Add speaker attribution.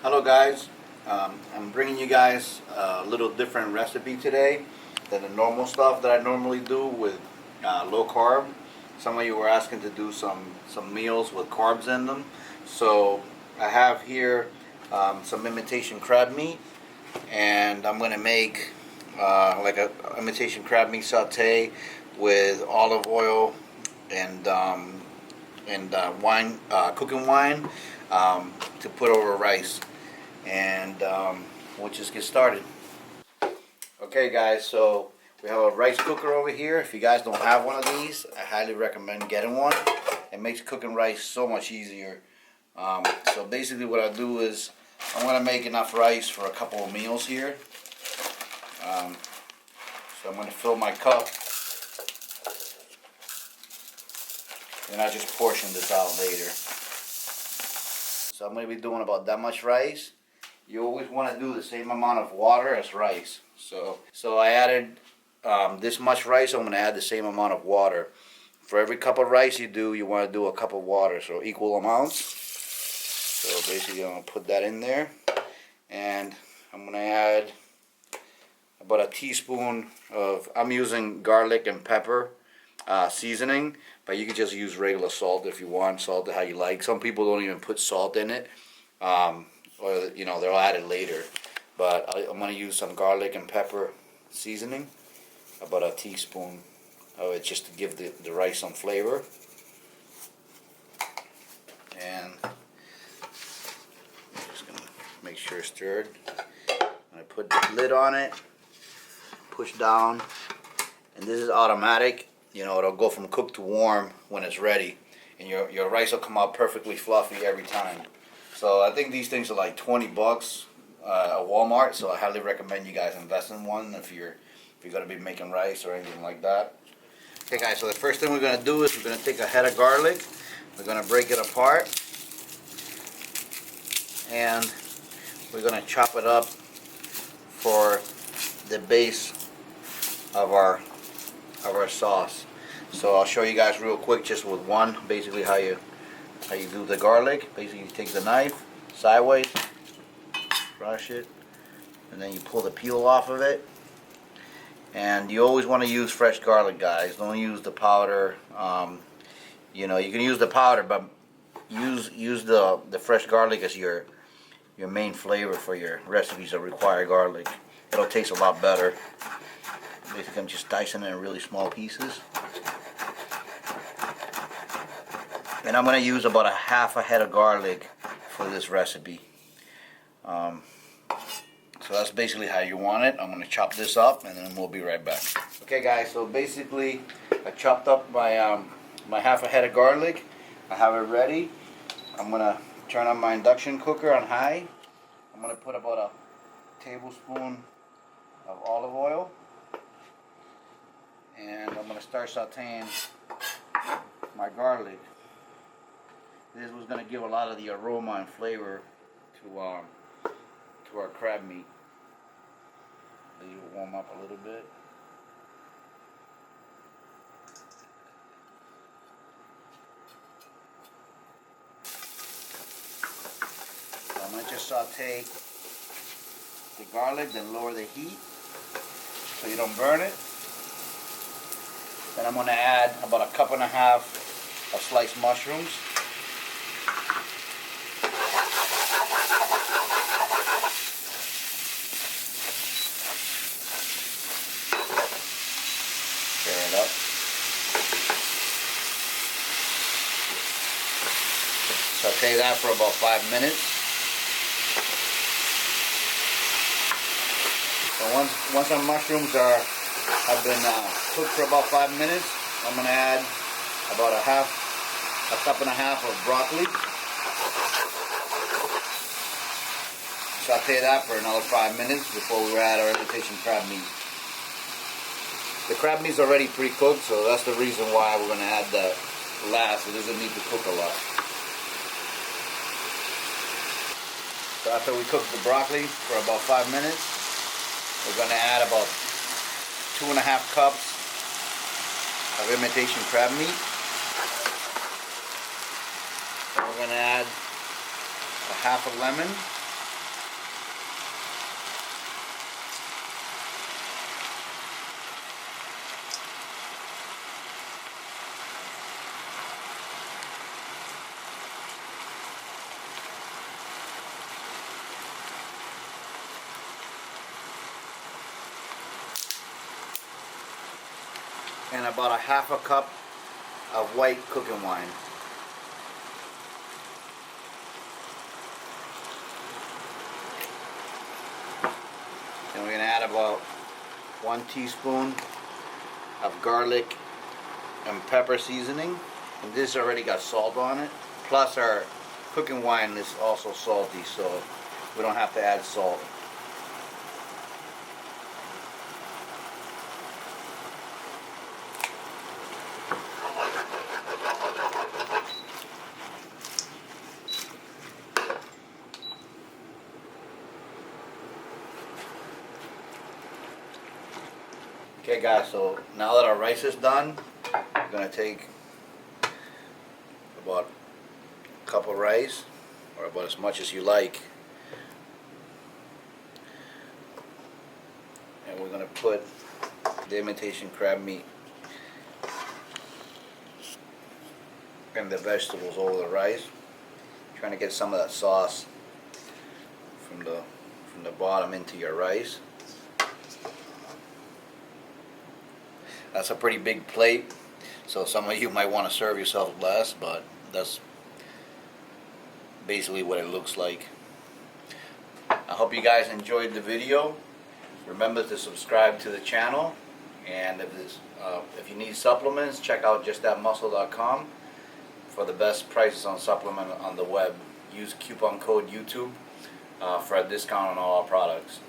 Speaker 1: Hello guys, I'm bringing you guys a little different recipe today than the normal stuff that I normally do with low carb. Some of you were asking to do some meals with carbs in them. So I have here some imitation crab meat, and I'm going to make like a imitation crab meat sauté with olive oil and wine, cooking wine, to put over rice. And we'll just get started. Okay guys, so we have a rice cooker over here. If you guys don't have one of these, I highly recommend getting one. It makes cooking rice so much easier. So basically what I do is I'm going to make enough rice for a couple of meals here. So I'm going to fill my cup, and I just portion this out later. So I'm going to be doing about that much rice. You always want to do the same amount of water as rice. So I added this much rice. I'm going to add the same amount of water. For every cup of rice you do, you want to do a cup of water, so equal amounts. So basically I'm going to put that in there, and I'm going to add about a teaspoon of, I'm using garlic and pepper seasoning, but you can just use regular salt if you want, salt how you like. Some people don't even put salt in it, or they'll add it later. But I'm going to use some garlic and pepper seasoning, about a teaspoon of it, just to give the rice some flavor. And I'm just going to make sure it's stirred. I'm going to put the lid on it, push down, and this is automatic. It'll go from cooked to warm when it's ready, and your rice will come out perfectly fluffy every time. So I think these things are like $20 at Walmart, so I highly recommend you guys invest in one if you're going to be making rice or anything like that. Okay guys, so the first thing we're going to do is we're going to take a head of garlic, we're going to break it apart, and we're going to chop it up for the base of our sauce. So I'll show you guys real quick just with one, basically how you do the garlic. Basically you take the knife sideways, brush it, and then you pull the peel off of it. And you always want to use fresh garlic, guys. Don't use the powder. You can use the powder, but use the fresh garlic as your main flavor for your recipes that require garlic. It'll taste a lot better. Basically I'm just dicing it in really small pieces. And I'm going to use about a half a head of garlic for this recipe. So that's basically how you want it. I'm going to chop this up, and then we'll be right back. Okay guys, so basically I chopped up my half a head of garlic. I have it ready. I'm going to turn on my induction cooker on high. I'm going to put about a tablespoon of olive oil. And I'm going to start sauteing my garlic. This was going to give a lot of the aroma and flavor to our crab meat. Leave it warm up a little bit. So I'm going to just saute the garlic, then lower the heat so you don't burn it. Then I'm going to add about a cup and a half of sliced mushrooms. Stir it up. Saute that for about 5 minutes. So once our mushrooms have been cooked for about 5 minutes, I'm going to add about a cup and a half of broccoli. Saute that for another 5 minutes before we add our imitation crab meat. The crab meat's already pre-cooked, so that's the reason why we're going to add that last. It doesn't need to cook a lot. So after we cook the broccoli for about 5 minutes, we're going to add about 2.5 cups of imitation crab meat. Then we're going to add a half a lemon. and about a half a cup of white cooking wine. And we're going to add about 1 teaspoon of garlic and pepper seasoning. And this already got salt on it. Plus our cooking wine is also salty, so we don't have to add salt. Okay guys, so now that our rice is done, we're going to take about a cup of rice, or about as much as you like, and we're going to put the imitation crab meat and the vegetables over the rice, trying to get some of that sauce from the bottom into your rice. That's a pretty big plate, so some of you might want to serve yourself less, but that's basically what it looks like. I hope you guys enjoyed the video. Remember to subscribe to the channel, and if you need supplements, check out justthatmuscle.com for the best prices on supplement on the web. Use coupon code YouTube for a discount on all our products.